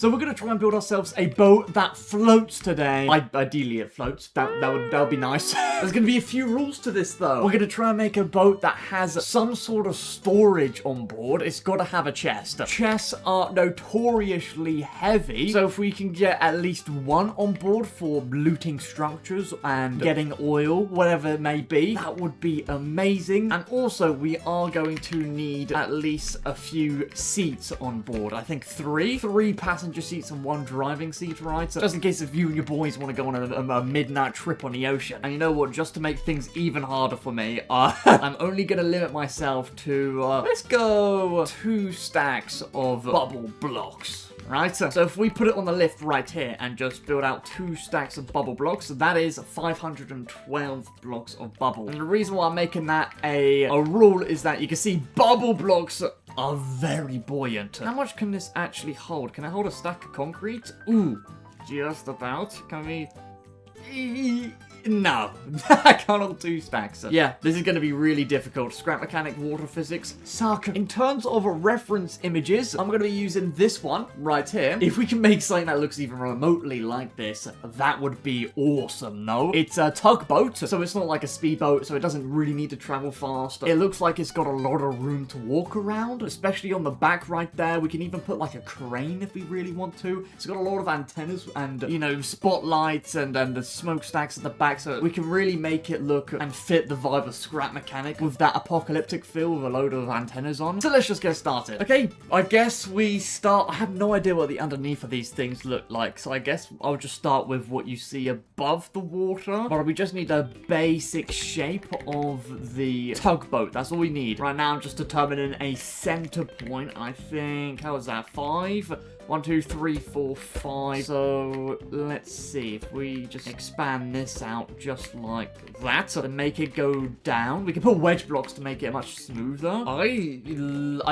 So we're gonna try and build ourselves a boat that floats today. Ideally it floats. That would be nice. There's gonna be a few rules to this though. We're gonna try and make a boat that has some sort of storage on board. It's gotta have a chest. Chests are notoriously heavy, so if we can get at least one on board for looting structures and getting oil, whatever it may be, that would be amazing. And also we are going to need at least a few seats on board. I think three passenger seats and one driving seat, right? So just in case if you and your boys want to go on a midnight trip on the ocean. And you know what? Just to make things even harder for me, I'm only going to limit myself to, let's go 2 stacks of bubble blocks. Right, so if we put it on the lift right here and just build out 2 stacks of bubble blocks, that is 512 blocks of bubble. And the reason why I'm making that a rule is that you can see bubble blocks are very buoyant. How much can this actually hold? Can I hold a stack of concrete? Ooh, just about. Can we... No, I can't hold 2 stacks. Yeah, this is going to be really difficult. Scrap mechanic, water physics, suck. In terms of reference images, I'm going to be using this one right here. If we can make something that looks even remotely like this, that would be awesome, no? It's a tugboat, so it's not like a speedboat, so it doesn't really need to travel fast. It looks like it's got a lot of room to walk around, especially on the back right there. We can even put like a crane if we really want to. It's got a lot of antennas and, you know, spotlights and the smokestacks at the back. So we can really make it look and fit the vibe of Scrap Mechanic with that apocalyptic feel with a load of antennas on. So let's just get started. Okay, I guess we start... I have no idea what the underneath of these things look like, so I guess I'll just start with what you see above the water. But we just need a basic shape of the tugboat. That's all we need. Right now I'm just determining a center point. I think... How is that? 5? 1, 2, 3, 4, 5. So let's see if we just expand this out just like that, so to make it go down. We can put wedge blocks to make it much smoother. I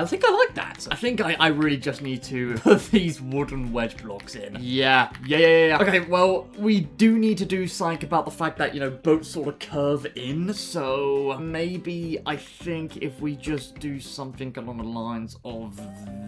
think I like that. I think I really just need to put these wooden wedge blocks in. Yeah. Okay, well, we do need to do something about the fact that, you know, boats sort of curve in. So maybe I think if we just do something along the lines of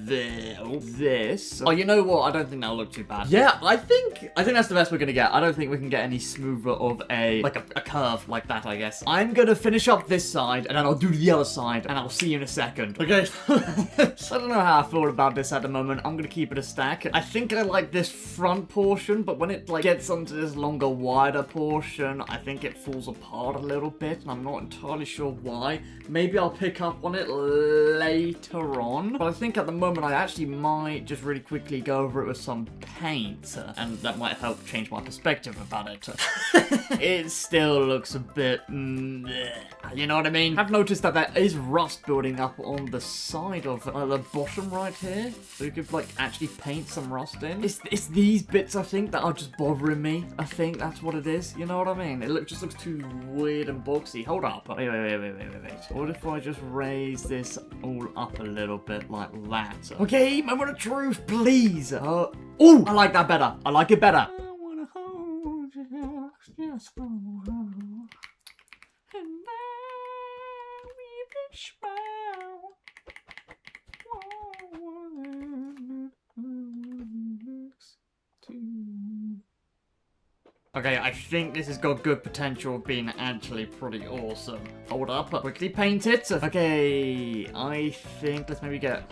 this. Oh, you know what? I don't think that'll look too bad. Yeah, I think that's the best we're gonna get. I don't think we can get any smoother of a curve like that, I guess. I'm gonna finish up this side, and then I'll do the other side, and I'll see you in a second. Okay, I don't know how I feel about this at the moment. I'm gonna keep it a stack. I think I like this front portion, but when it, like, gets onto this longer, wider portion, I think it falls apart a little bit, and I'm not entirely sure why. Maybe I'll pick up on it later on, but I think at the moment I actually might just really quickly go over it with some paint, and that might help change my perspective about it. It still looks a bit, you know what I mean? I've noticed that there is rust building up on the side of the bottom right here, so you could, like, actually paint some rust in. It's these bits, I think, that are just bothering me. I think that's what it is, you know what I mean? It just looks too weird and boxy. Hold up. Wait. What if I just raise this all up a little bit like that? Okay, moment of truth, please. Oh, I like that better. I like it better. I wanna hold you just for a while, and now we can smile. Okay, I think this has got good potential of being actually pretty awesome. Hold up, quickly paint it. Okay, I think let's maybe get...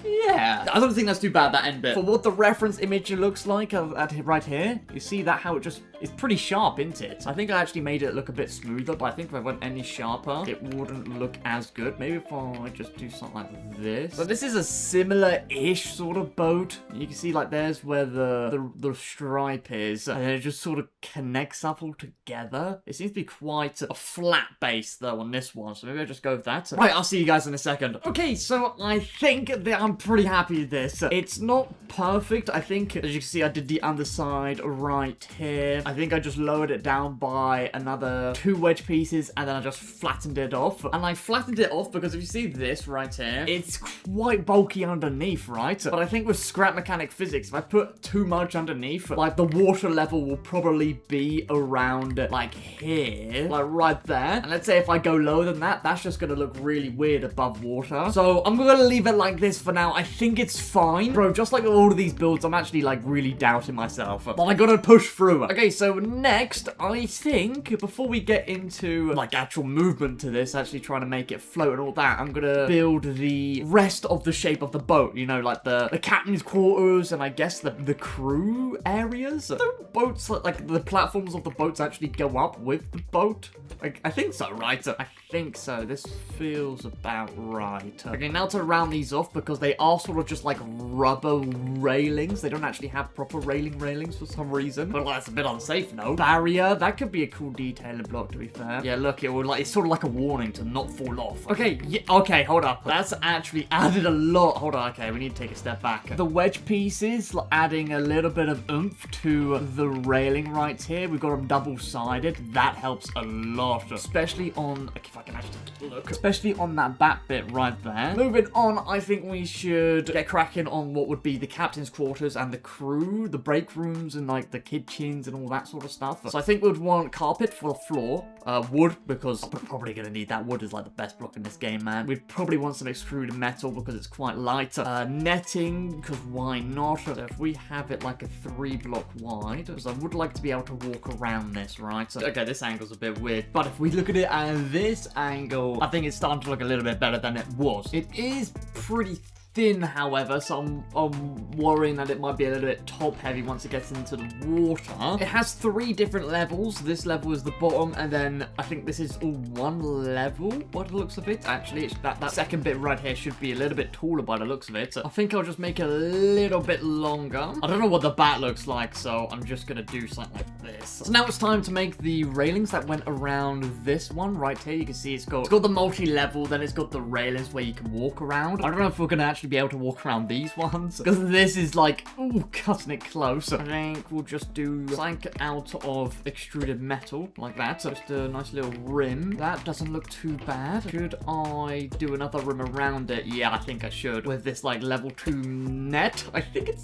Yeah, I don't think that's too bad, that end bit. For what the reference image looks like right here, you see that how it's pretty sharp, isn't it? I think I actually made it look a bit smoother, but I think if I went any sharper, it wouldn't look as good. Maybe if I just do something like this. But this is a similar-ish sort of boat. You can see, like, there's where the stripe is, and it just sort of connects up all together. It seems to be quite a flat base, though, on this one, so maybe I'll just go with that. Right, I'll see you guys in a second. Okay, so I think that I'm pretty happy with this. It's not perfect. I think, as you can see, I did the underside right here. I think I just lowered it down by another 2 wedge pieces, and then I just flattened it off. And I flattened it off because if you see this right here, it's quite bulky underneath, right? But I think with scrap mechanic physics, if I put too much underneath, like, the water level will probably be around, like, here, like, right there. And let's say if I go lower than that, that's just gonna look really weird above water. So I'm gonna leave it like this for now. I think it's fine. Bro, just like all of these builds, I'm actually like really doubting myself. But I gotta push through. Okay, so next, I think, before we get into like actual movement to this, actually trying to make it float and all that, I'm gonna build the rest of the shape of the boat. You know, like the captain's quarters and I guess the crew areas. The boats, like the platforms of the boats actually go up with the boat. I think so, right? I think so. This feels about right. Okay, now to round these off, because they are sort of just like rubber railings. They don't actually have proper railings for some reason. But that's a bit unsafe, no? Barrier, that could be a cool detailing block, to be fair. Yeah, look, it's sort of like a warning to not fall off. Okay, yeah, okay, hold up. That's actually added a lot. Hold on, okay, we need to take a step back. The wedge pieces, adding a little bit of oomph to the railing right here. We've got them double-sided. That helps a lot, especially on, if I can actually look, especially on that back bit right there. Moving on, I think we should get cracking on what would be the captain's quarters and the crew, the break rooms and like the kitchens and all that sort of stuff. So I think we'd want carpet for the floor, wood, because we're probably going to need that. Wood is like the best block in this game, man. We'd probably want some extruded metal because it's quite light. Netting, because why not? So if we have it like a 3-block wide, because I would like to be able to walk around this, right? So, okay, this angle's a bit weird, but if we look at it at this angle, I think it's starting to look a little bit better than it was. It is pretty thin, however, so I'm worrying that it might be a little bit top heavy once it gets into the water. It has 3 different levels. This level is the bottom, and then I think this is all one level by the looks of it. Actually, it's that second bit right here should be a little bit taller by the looks of it. So I think I'll just make it a little bit longer. I don't know what the back looks like, so I'm just gonna do something like this. So now it's time to make the railings that went around this one right here. You can see it's got the multi-level, then it's got the railings where you can walk around. I don't know if we're gonna actually be able to walk around these ones, because this is like, ooh, cutting it close. I think we'll just do something out of extruded metal like that. So just a nice little rim. That doesn't look too bad. Should I do another rim around it? Yeah, I think I should. With this like level 2 net. I think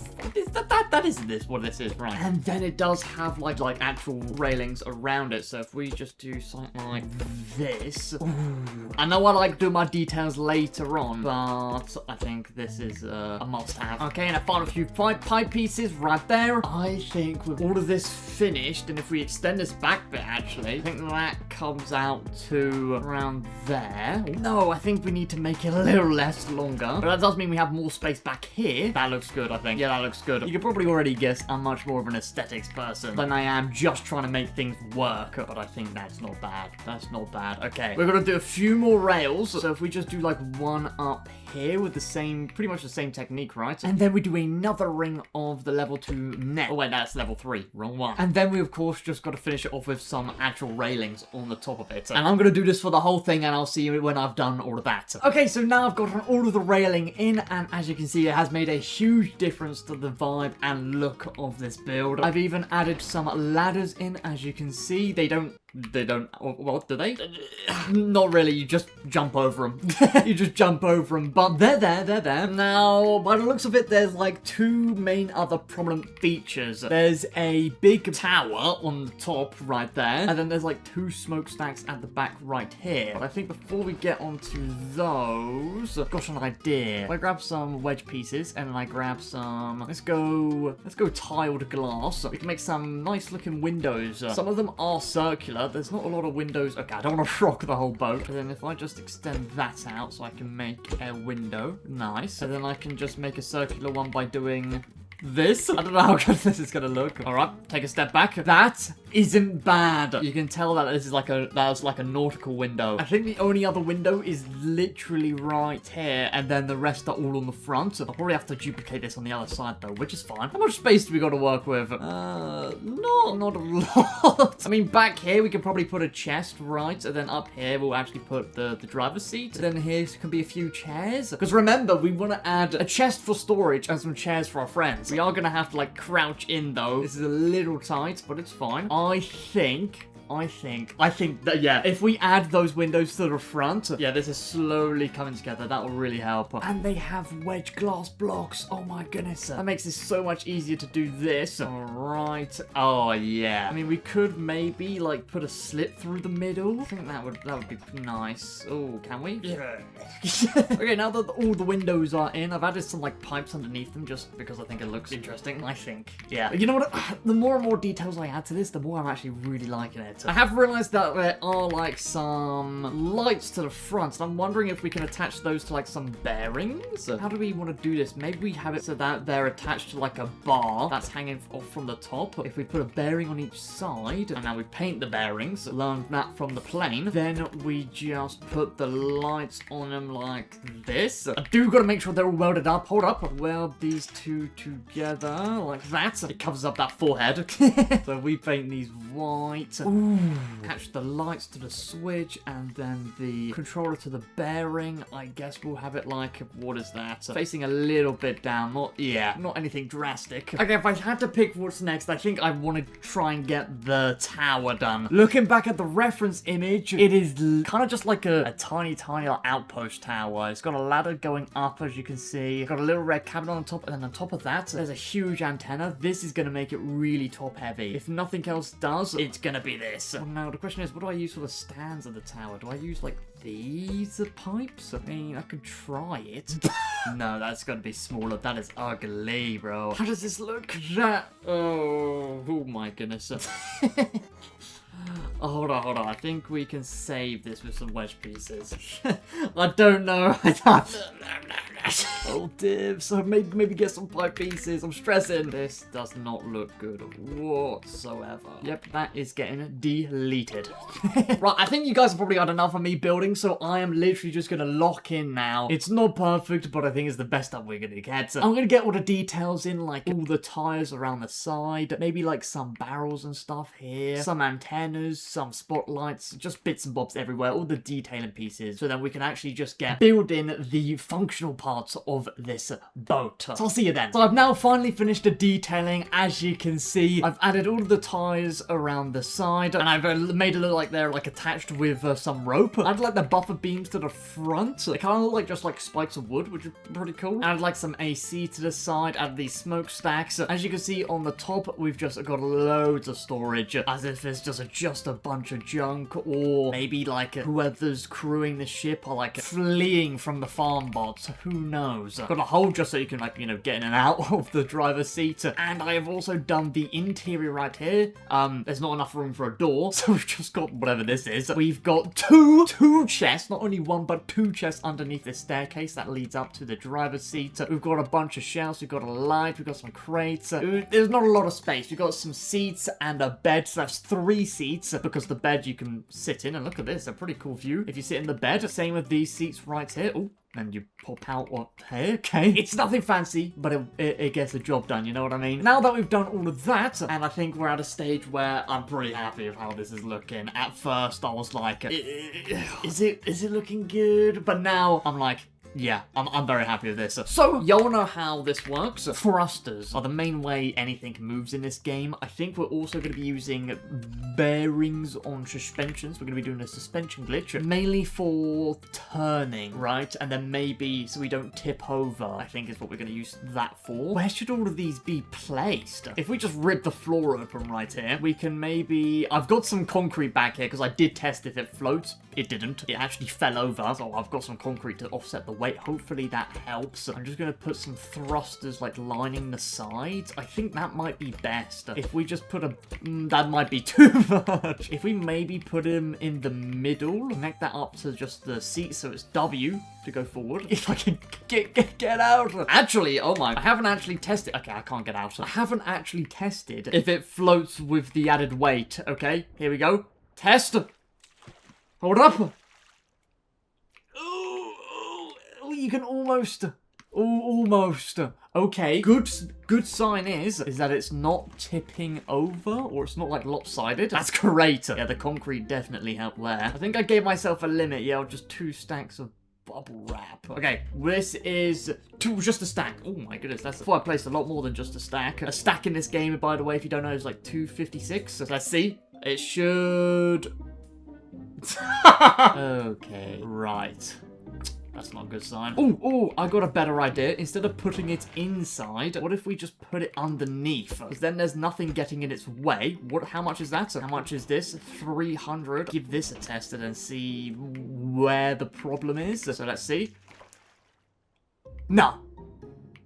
that isn't this what this is, right? And then it does have like actual railings around it. So if we just do something like this. Ooh. I know I like do my details later on, but I think this is a must-have. Okay, and I found a few pipe pieces right there. I think with all of this finished, and if we extend this back bit, actually, I think that comes out to around there. No, I think we need to make it a little less longer. But that does mean we have more space back here. That looks good, I think. Yeah, that looks good. You can probably already guess I'm much more of an aesthetics person than I am just trying to make things work. But I think that's not bad. That's not bad. Okay, we're gonna do a few more rails. So if we just do like one up here with the same, pretty much the same technique, right? And then we do another ring of the level 2 net. Oh wait, that's level 3. Wrong one. And then we of course just got to finish it off with some actual railings on the top of it. And I'm gonna do this for the whole thing, and I'll see you when I've done all of that. Okay, so now I've gotten all of the railing in, and as you can see, it has made a huge difference to the vibe and look of this build. I've even added some ladders in, as you can see. They don't, well, do they? Not really, you just jump over them. You just jump over them, but they're there. Now, by the looks of it, there's like 2 main other prominent features. There's a big tower on the top right there, and then there's like 2 smokestacks at the back right here. But I think before we get onto those, I've got an idea. I grab some wedge pieces, and then I grab some, let's go tiled glass. We can make some nice looking windows. Some of them are circular. There's not a lot of windows. Okay, I don't want to rock the whole boat. And then if I just extend that out so I can make a window. Nice. And then I can just make a circular one by doing this. I don't know how good this is gonna look. All right, take a step back. That isn't bad. You can tell that this is like that's like a nautical window. I think the only other window is literally right here, and then the rest are all on the front. So I'll probably have to duplicate this on the other side though, which is fine. How much space do we got to work with? Not a lot. I mean, back here we can probably put a chest, right? And then up here we'll actually put the driver's seat. And then here can be a few chairs. Because remember, we want to add a chest for storage and some chairs for our friends. We are going to have to like crouch in though. This is a little tight, but it's fine. I think I think that, yeah, if we add those windows to the front, yeah, this is slowly coming together. That will really help. And they have wedge glass blocks. Oh my goodness. That makes it so much easier to do this. All right. Oh, yeah. I mean, we could maybe, like, put a slit through the middle. I think that would be nice. Oh, can we? Yeah. Okay, now that all the windows are in, I've added some, like, pipes underneath them just because I think it looks interesting. I think. Yeah. You know what? The more and more details I add to this, the more I'm actually really liking it. I have realized that there are, like, some lights to the front, and I'm wondering if we can attach those to, like, some bearings. How do we want to do this? Maybe we have it so that they're attached to, like, a bar that's hanging off from the top. If we put a bearing on each side, and now we paint the bearings, learn that from the plane, then we just put the lights on them like this. I do gotta make sure they're all welded up. Hold up. Weld these two together like that. It covers up that forehead. So we paint these white. Ooh. Attach the lights to the switch and then the controller to the bearing. I guess we'll have it like, what is that? Facing a little bit down. Not anything drastic. Okay, if I had to pick what's next, I think I want to try and get the tower done. Looking back at the reference image, it is kind of just like a tiny outpost tower. It's got a ladder going up, as you can see. It's got a little red cabin on top, and then on top of that, there's a huge antenna. This is going to make it really top heavy. If nothing else does, it's going to be this. Now, the question is, what do I use for the stands of the tower? Do I use, like, these pipes? I mean, I could try it. No, that's going to be smaller. That is ugly, bro. How does this look? Oh my goodness. Oh, hold on. I think we can save this with some wedge pieces. I don't know. Oh, div. So maybe get some pipe pieces. I'm stressing. This does not look good whatsoever. Yep, that is getting deleted. Right, I think you guys have probably had enough of me building, so I am literally just going to lock in now. It's not perfect, but I think it's the best that we're going to get. I'm going to get all the details in, like all the tires around the side, maybe like some barrels and stuff here, some antennas, some spotlights, just bits and bobs everywhere, all the detailing pieces, so then we can actually just build in the functional parts of this boat. So I'll see you then. So I've now finally finished the detailing. As you can see, I've added all of the tires around the side, and I've made it look like they're like attached with some rope. I added like the buffer beams to the front. They kind of look like just like spikes of wood, which is pretty cool. Added like some AC to the side, added these smokestacks. As you can see on the top, we've just got loads of storage, as if it's just a bunch of junk, or maybe like whoever's crewing the ship are like fleeing from the farm bots. Who knows? Got a hole just so you can, like, you know, get in and out of the driver's seat. And I have also done the interior right here. There's not enough room for a door, so we've just got whatever this is. We've got two chests, not only one, but two chests underneath this staircase that leads up to the driver's seat. We've got a bunch of shelves, we've got a light, we've got some crates. There's not a lot of space. We've got some seats and a bed, so that's 3 seats, because the bed you can sit in, and look at this, a pretty cool view if you sit in the bed. Same with these seats right here. Oh, and you pop out what here. Okay, it's nothing fancy, but it gets the job done, you know what I mean? Now that we've done all of that, and I think we're at a stage where I'm pretty happy with how this is looking. At first I was like, is it looking good? But now I'm like, yeah, I'm very happy with this. So, y'all know how this works. Thrusters are the main way anything moves in this game. I think we're also going to be using bearings on suspensions. We're going to be doing a suspension glitch, mainly for turning, right? And then maybe so we don't tip over, I think is what we're going to use that for. Where should all of these be placed? If we just rip the floor open right here, we can maybe... I've got some concrete back here because I did test if it floats. It didn't. It actually fell over, so I've got some concrete to offset the weight. Hopefully that helps. I'm just going to put some thrusters like lining the sides. I think that might be best. If we just put that might be too much. If we maybe put him in the middle, connect that up to just the seat so it's W to go forward. If I can get out. Actually, oh my, I haven't actually tested. Okay, I can't get out. I haven't actually tested if it floats with the added weight. Okay, here we go. Test. Hold up. You can almost. Okay, good sign is that it's not tipping over, or it's not like lopsided. That's great. Yeah, the concrete definitely helped there. I think I gave myself a limit. Yeah, just 2 stacks of bubble wrap. Okay, this is just a stack. Oh my goodness, that's before I placed a lot more than just a stack. A stack in this game, by the way, if you don't know, is like 256. So let's see. It should... Okay, right. That's not a good sign. Oh, I got a better idea. Instead of putting it inside, what if we just put it underneath? Because then there's nothing getting in its way. How much is that? How much is this? 300. Give this a test and then see where the problem is. So let's see. No.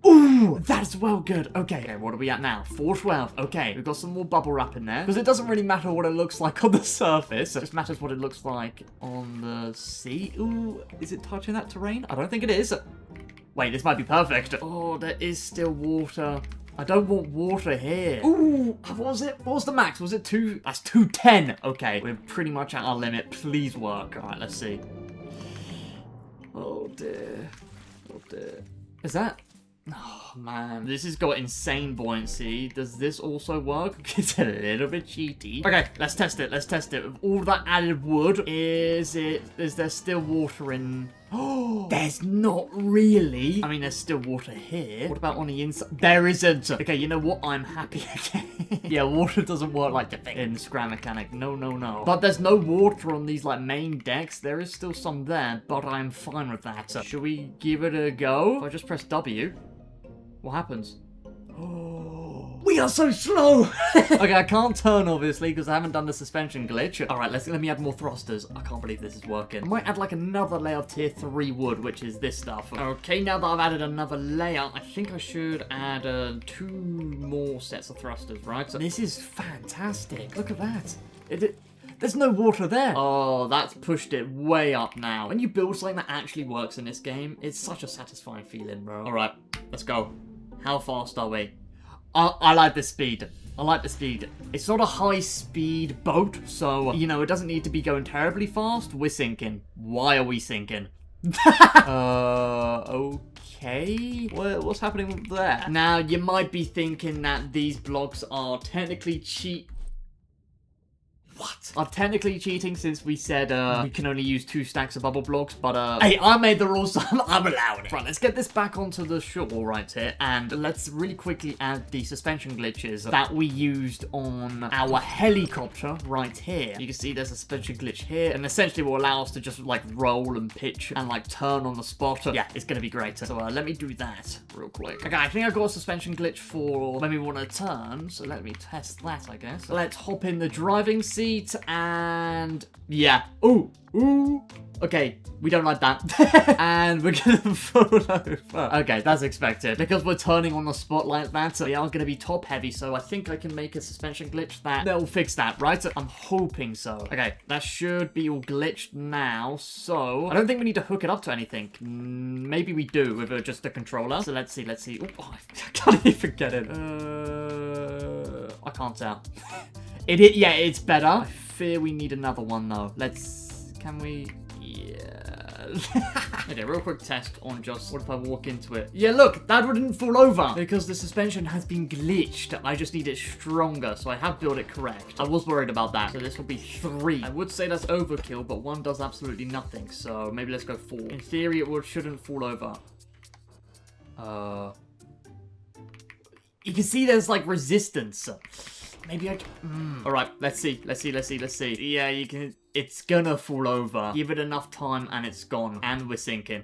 Ooh, that's well good. Okay, what are we at now? 412. Okay, we've got some more bubble wrap in there. Because it doesn't really matter what it looks like on the surface. It just matters what it looks like on the sea. Ooh, is it touching that terrain? I don't think it is. Wait, this might be perfect. Oh, there is still water. I don't want water here. Ooh, what was it? What was the max? Was it 2? That's 210. Okay, we're pretty much at our limit. Please work. All right, let's see. Oh, dear. Oh, dear. Is that... Oh, man. This has got insane buoyancy. Does this also work? It's a little bit cheaty. Okay, let's test it. Let's test it. With all that added wood, is there still water in... Oh, there's not really. I mean, there's still water here. What about on the inside? There isn't. Okay, you know what? I'm happy again. Yeah, water doesn't work like the thing in Scram Mechanic. No, no, no. But there's no water on these, like, main decks. There is still some there, but I'm fine with that. So, should we give it a go? If I just press W... What happens? Oh, we are so slow! Okay, I can't turn, obviously, because I haven't done the suspension glitch. Alright, let me add more thrusters. I can't believe this is working. I might add, like, another layer of tier 3 wood, which is this stuff. Okay, now that I've added another layer, I think I should add 2 more sets of thrusters, right? So this is fantastic. Look at that. There's no water there. Oh, that's pushed it way up now. When you build something that actually works in this game, it's such a satisfying feeling, bro. Alright, let's go. How fast are we? I like the speed. I like the speed. It's not a high-speed boat, so, you know, it doesn't need to be going terribly fast. We're sinking. Why are we sinking? Okay. What's happening there? Now, you might be thinking that these blocks are technically What? Are technically cheating since we said we can only use 2 stacks of bubble blocks, but hey, I made the rules, so I'm allowing it. Right, let's get this back onto the shore right here, and let's really quickly add the suspension glitches that we used on our helicopter right here. You can see there's a suspension glitch here, and essentially will allow us to just like roll and pitch and like turn on the spot. Yeah, it's gonna be great. So let me do that real quick. Okay, I think I got a suspension glitch for when we want to turn, so let me test that, I guess. Let's hop in the driving seat. And yeah. Ooh. Okay, we don't like that. And we're gonna fall over. Okay, that's expected. Because we're turning on the spot like that, so we are gonna be top heavy, so I think I can make a suspension glitch that'll fix that, right? I'm hoping so. Okay, that should be all glitched now, so I don't think we need to hook it up to anything. Maybe we do with just the controller. So let's see. Ooh, oh, I can't even get it. I can't tell. Yeah, it's better. I fear we need another one, though. Can we... Yeah. Okay, real quick test on just... What if I walk into it? Yeah, look, that wouldn't fall over. Because the suspension has been glitched. I just need it stronger, so I have built it correct. I was worried about that. So this will be 3. I would say that's overkill, but 1 does absolutely nothing. So maybe let's go 4. In theory, it shouldn't fall over. You can see there's, like, resistance. Maybe I can... Alright, let's see. Yeah, you can... It's gonna fall over. Give it enough time and it's gone. And we're sinking.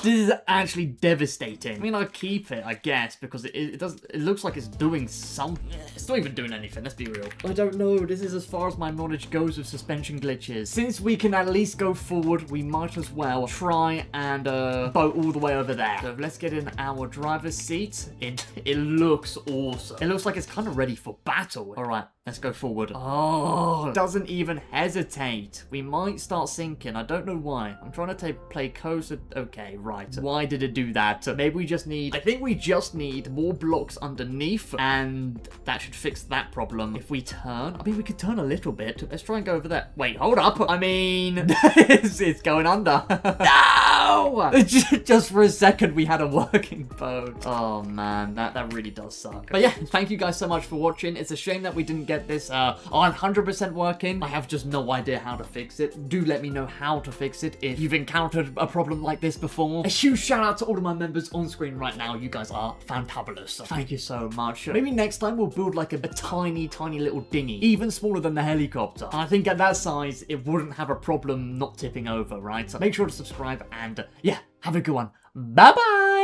This is actually devastating. I mean, I'll keep it, I guess, because it looks like it's doing something. It's not even doing anything, let's be real. I don't know. This is as far as my knowledge goes with suspension glitches. Since we can at least go forward, we might as well try and boat all the way over there. So let's get in our driver's seat. It looks awesome. It looks like it's kind of ready for battle. Alright, let's go forward. Oh, doesn't even hesitate. We might start sinking. I don't know why. I'm trying to play closer. Okay, right. Why did it do that? Maybe we just need... I think we just need more blocks underneath, and that should fix that problem. If we turn... I mean, we could turn a little bit. Let's try and go over there. Wait, hold up. I mean... it's going under. No! No! Just for a second, we had a working boat. Oh, man, that really does suck. But yeah, thank you guys so much for watching. It's a shame that we didn't get this 100% working. I have just no idea how to fix it. Do let me know how to fix it if you've encountered a problem like this before. A huge shout out to all of my members on screen right now. You guys are fantabulous. So thank you so much. Maybe next time we'll build like a tiny little dinghy, even smaller than the helicopter. And I think at that size, it wouldn't have a problem not tipping over, right? So make sure to subscribe and yeah, have a good one. Bye bye!